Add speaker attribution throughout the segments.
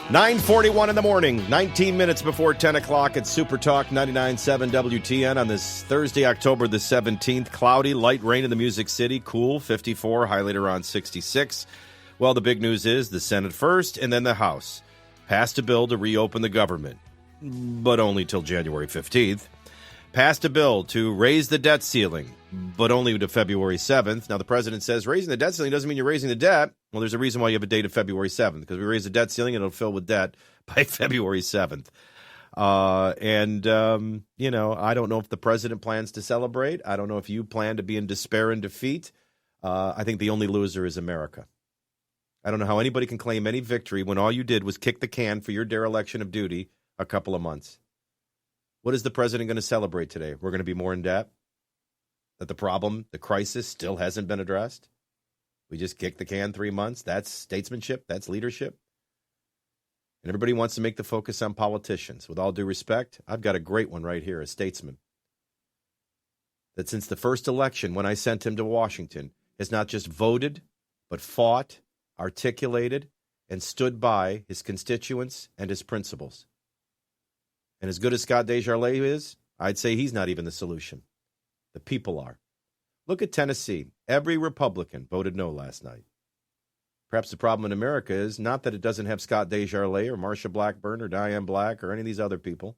Speaker 1: 9:41 in the morning, 19 minutes before 10 o'clock at Super Talk 99.7 WTN on this Thursday, October the 17th. Cloudy, light rain in the Music City, cool, 54, high later on 66. Well, the big news is the Senate first and then the House passed a bill to reopen the government, but only till January 15th. Passed a bill to raise the debt ceiling, but only to February 7th. Now, the president says raising the debt ceiling doesn't mean you're raising the debt. Well, there's a reason why you have a date of February 7th, because we raise the debt ceiling and it'll fill with debt by February 7th. I don't know if the president plans to celebrate. I don't know if you plan to be in despair and defeat. I think the only loser is America. I don't know how anybody can claim any victory when all you did was kick the can for your dereliction of duty a couple of months. What is the president going to celebrate today? We're going to be more in debt? That the problem, the crisis, still hasn't been addressed? We just kicked the can 3 months? That's statesmanship? That's leadership? And everybody wants to make the focus on politicians. With all due respect, I've got a great one right here, a statesman. That since the first election, when I sent him to Washington, has not just voted, but fought, articulated, and stood by his constituents and his principles. And as good as Scott DesJarlais is, I'd say he's not even the solution. The people are. Look at Tennessee. Every Republican voted no last night. Perhaps the problem in America is not that it doesn't have Scott DesJarlais or Marsha Blackburn or Diane Black or any of these other people.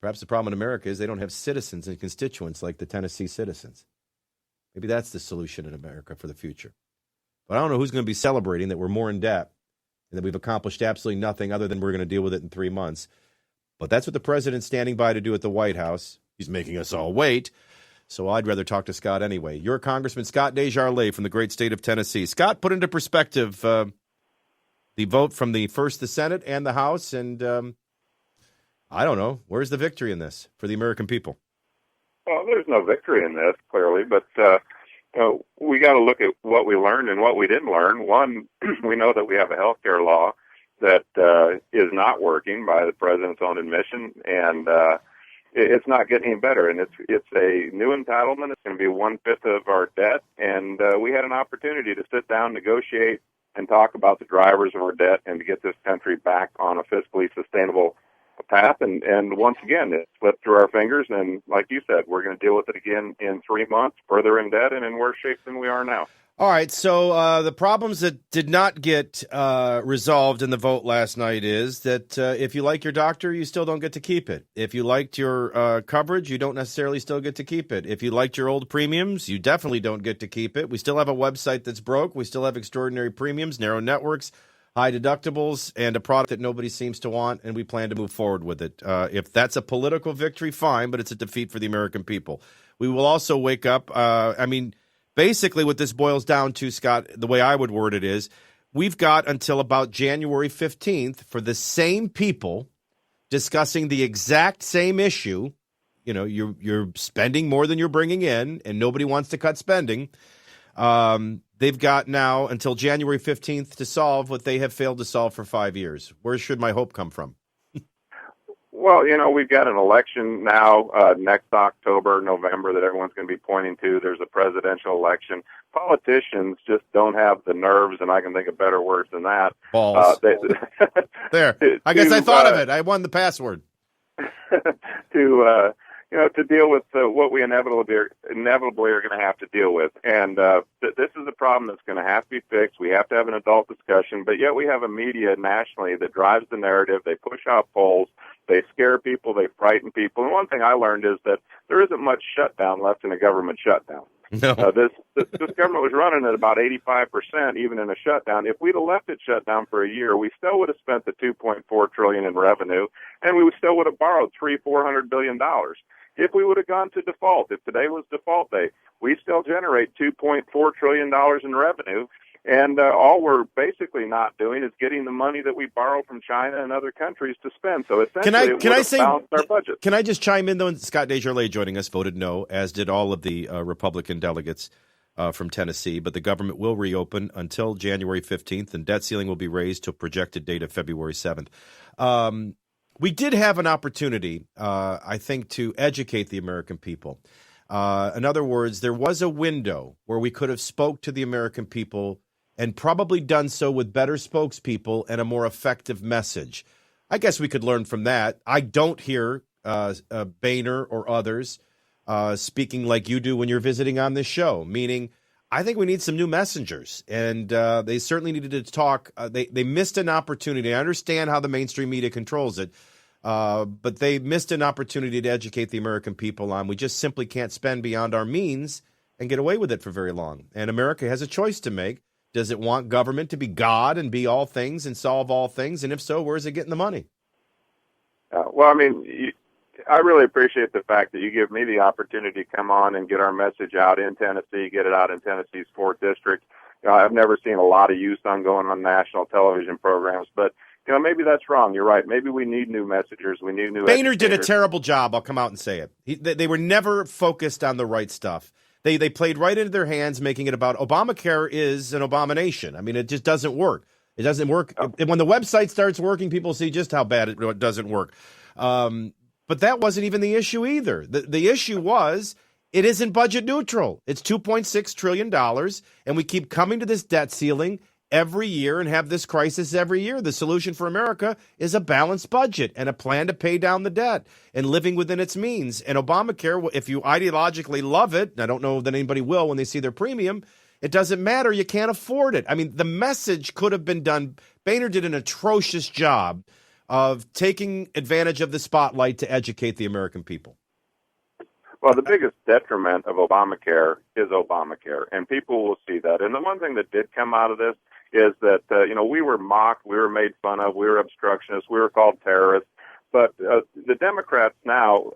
Speaker 1: Perhaps the problem in America is they don't have citizens and constituents like the Tennessee citizens. Maybe that's the solution in America for the future. But I don't know who's going to be celebrating that we're more in debt and that we've accomplished absolutely nothing other than we're going to deal with it in 3 months. But that's what the president's standing by to do at the White House. He's making us all wait. So I'd rather talk to Scott anyway. You're Congressman Scott DesJarlais from the great state of Tennessee. Scott, put into perspective the vote from the Senate and the House. And I don't know, where's the victory in this for the American people?
Speaker 2: Well, there's no victory in this, clearly. But we got to look at what we learned and what we didn't learn. One, we know that we have a health care law that is not working by the president's own admission, and it's not getting any better. And it's a new entitlement. It's going to be 1/5 of our debt, and we had an opportunity to sit down, negotiate, and talk about the drivers of our debt and to get this country back on a fiscally sustainable path. And once again, it slipped through our fingers, and like you said, we're going to deal with it again in 3 months, further in debt and in worse shape than we are now.
Speaker 1: All right, so the problems that did not get resolved in the vote last night is that if you like your doctor, you still don't get to keep it. If you liked your coverage, you don't necessarily still get to keep it. If you liked your old premiums, you definitely don't get to keep it. We still have a website that's broke. We still have extraordinary premiums, narrow networks, high deductibles, and a product that nobody seems to want, and we plan to move forward with it. If that's a political victory, fine, but it's a defeat for the American people. We will also wake up, basically, what this boils down to, Scott, the way I would word it is, we've got until about January 15th for the same people discussing the exact same issue. You know, you're spending more than you're bringing in, and nobody wants to cut spending. They've got now until January 15th to solve what they have failed to solve for 5 years. Where should my hope come from?
Speaker 2: Well, we've got an election now next October, November that everyone's going to be pointing to. There's a presidential election. Politicians just don't have the nerves, and I can think of better words than that.
Speaker 1: Balls. There. I guess I thought of it. I won the password.
Speaker 2: To deal with what we inevitably are going to have to deal with. And this is a problem that's going to have to be fixed. We have to have an adult discussion, but yet we have a media nationally that drives the narrative. They push out polls. They scare people. They frighten people. And one thing I learned is that there isn't much shutdown left in a government shutdown.
Speaker 1: No.
Speaker 2: This government was running at about 85%, even in a shutdown. If we'd have left it shut down for a year, we still would have spent the $2.4 trillion in revenue, and we still would have borrowed $400 billion. If we would have gone to default, if today was default day, we still generate $2.4 trillion in revenue. And all we're basically not doing is getting the money that we borrow from China and other countries to spend. So essentially, it would have balanced our budget.
Speaker 1: Can I just chime in, though? Scott DesJarlais joining us voted no, as did all of the Republican delegates from Tennessee. But the government will reopen until January 15th, and debt ceiling will be raised to a projected date of February 7th. We did have an opportunity, I think, to educate the American people. In other words, there was a window where we could have spoke to the American people and probably done so with better spokespeople and a more effective message. I guess we could learn from that. I don't hear Boehner or others speaking like you do when you're visiting on this show, meaning I think we need some new messengers, and they certainly needed to talk. They missed an opportunity. I understand how the mainstream media controls it, but they missed an opportunity to educate the American people on we just simply can't spend beyond our means and get away with it for very long. And America has a choice to make. Does it want government to be God and be all things and solve all things? And if so, where's it getting the money?
Speaker 2: Well, I mean, I really appreciate the fact that you give me the opportunity to come on and get our message out in Tennessee, get it out in Tennessee's 4th District. I've never seen a lot of use on going on national television programs, but maybe that's wrong. You're right. Maybe we need new messengers. We need new
Speaker 1: Boehner
Speaker 2: educators.
Speaker 1: did a terrible job. I'll come out and say it. They were never focused on the right stuff. They played right into their hands, making it about Obamacare is an abomination. I mean, it just doesn't work. It doesn't work. Oh. When the website starts working, people see just how bad it doesn't work. But that wasn't even the issue either. The issue was it isn't budget neutral. It's $2.6 trillion, and we keep coming to this debt ceiling every year and have this crisis every year. The solution for America is a balanced budget and a plan to pay down the debt and living within its means. And Obamacare, if you ideologically love it, and I don't know that anybody will when they see their premium, it doesn't matter. You can't afford it. I mean, the message could have been done. Boehner did an atrocious job of taking advantage of the spotlight to educate the American people.
Speaker 2: Well, the biggest detriment of Obamacare is Obamacare, and people will see that. And the one thing that did come out of this is that, we were mocked, we were made fun of, we were obstructionists, we were called terrorists. But the Democrats now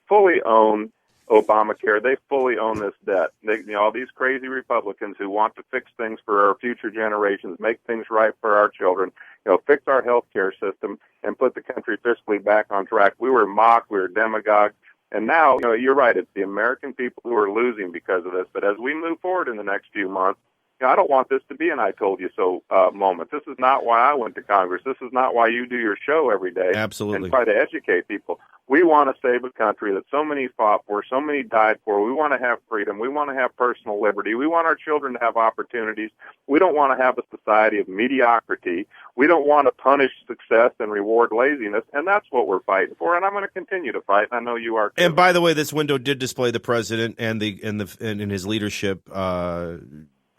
Speaker 2: fully own Obamacare. They fully own this debt. All these crazy Republicans who want to fix things for our future generations, make things right for our children, fix our health care system and put the country fiscally back on track. We were mocked, we were demagogued. And now, you're right, it's the American people who are losing because of this. But as we move forward in the next few months, I don't want this to be an I told you so moment. This is not why I went to Congress. This is not why you do your show every day.
Speaker 1: Absolutely.
Speaker 2: And try to educate people. We want to save a country that so many fought for, so many died for. We want to have freedom. We want to have personal liberty. We want our children to have opportunities. We don't want to have a society of mediocrity. We don't want to punish success and reward laziness, and that's what we're fighting for. And I'm going to continue to fight. And I know you are too.
Speaker 1: And by the way, this window did display the president and in his leadership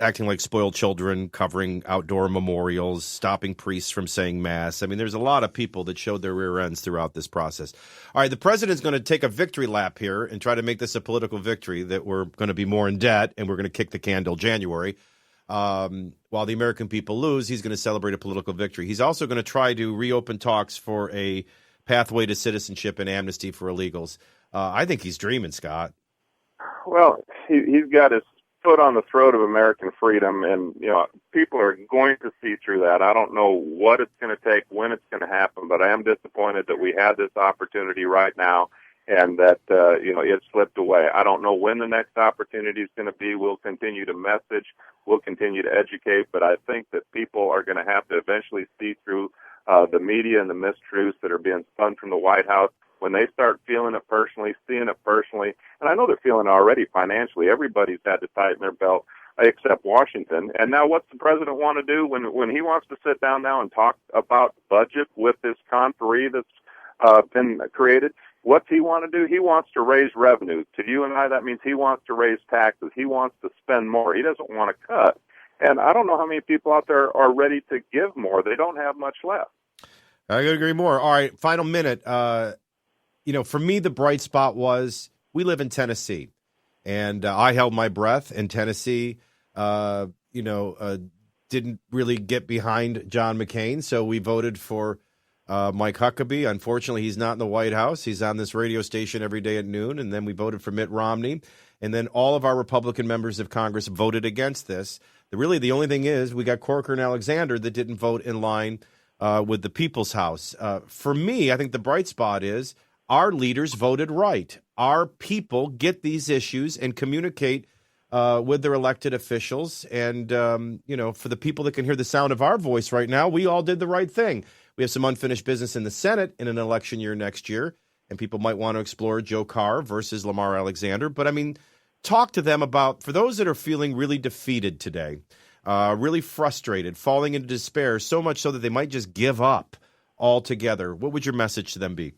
Speaker 1: acting like spoiled children, covering outdoor memorials, stopping priests from saying mass. I mean, there's a lot of people that showed their rear ends throughout this process. All right, the president's going to take a victory lap here and try to make this a political victory that we're going to be more in debt and we're going to kick the can till January. While the American people lose, he's going to celebrate a political victory. He's also going to try to reopen talks for a pathway to citizenship and amnesty for illegals. I think he's dreaming, Scott.
Speaker 2: Well, he's got his foot on the throat of American freedom, and people are going to see through that. I don't know what it's going to take, when it's going to happen, but I am disappointed that we had this opportunity right now and that it slipped away. I don't know when the next opportunity is going to be. We'll continue to message, we'll continue to educate, but I think that people are going to have to eventually see through the media and the mistruths that are being spun from the White House. When they start feeling it personally, seeing it personally, and I know they're feeling it already financially. Everybody's had to tighten their belt except Washington. And now what's the president want to do when he wants to sit down now and talk about budget with this conferee that's been created? What's he want to do? He wants to raise revenue. To you and I, that means he wants to raise taxes. He wants to spend more. He doesn't want to cut. And I don't know how many people out there are ready to give more. They don't have much left.
Speaker 1: I could agree more. All right, final minute. For me, the bright spot was we live in Tennessee, and I held my breath. And Tennessee, didn't really get behind John McCain, so we voted for Mike Huckabee. Unfortunately, he's not in the White House. He's on this radio station every day at noon, and then we voted for Mitt Romney. And then all of our Republican members of Congress voted against this. Really, the only thing is we got Corker and Alexander that didn't vote in line with the People's House. For me, I think the bright spot is our leaders voted right. Our people get these issues and communicate with their elected officials. And, for the people that can hear the sound of our voice right now, we all did the right thing. We have some unfinished business in the Senate in an election year next year, and people might want to explore Joe Carr versus Lamar Alexander. But, talk to them about, for those that are feeling really defeated today, really frustrated, falling into despair, so much so that they might just give up altogether. What would your message to them be?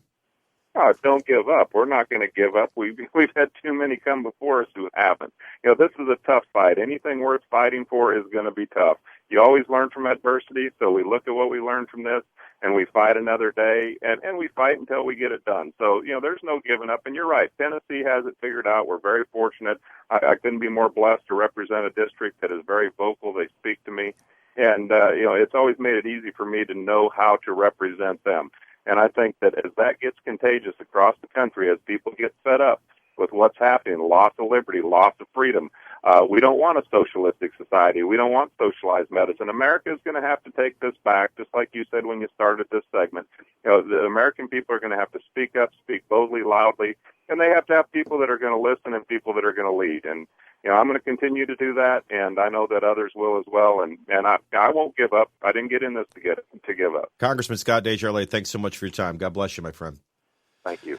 Speaker 2: Don't give up. We're not going to give up. We've had too many come before us who haven't. This is a tough fight. Anything worth fighting for is going to be tough. You always learn from adversity, so we look at what we learned from this, and we fight another day, and we fight until we get it done. So, there's no giving up. And you're right, Tennessee has it figured out. We're very fortunate. I couldn't be more blessed to represent a district that is very vocal. They speak to me. And, it's always made it easy for me to know how to represent them. And I think that as that gets contagious across the country, as people get fed up with what's happening, loss of liberty, loss of freedom, we don't want a socialistic society. We don't want socialized medicine. America is going to have to take this back, just like you said when you started this segment. The American people are going to have to speak up, speak boldly, loudly, and they have to have people that are going to listen and people that are going to lead. And I'm going to continue to do that, and I know that others will as well. And I won't give up. I didn't get in this to give up.
Speaker 1: Congressman Scott DesJarlais, thanks so much for your time. God bless you, my friend.
Speaker 2: Thank you.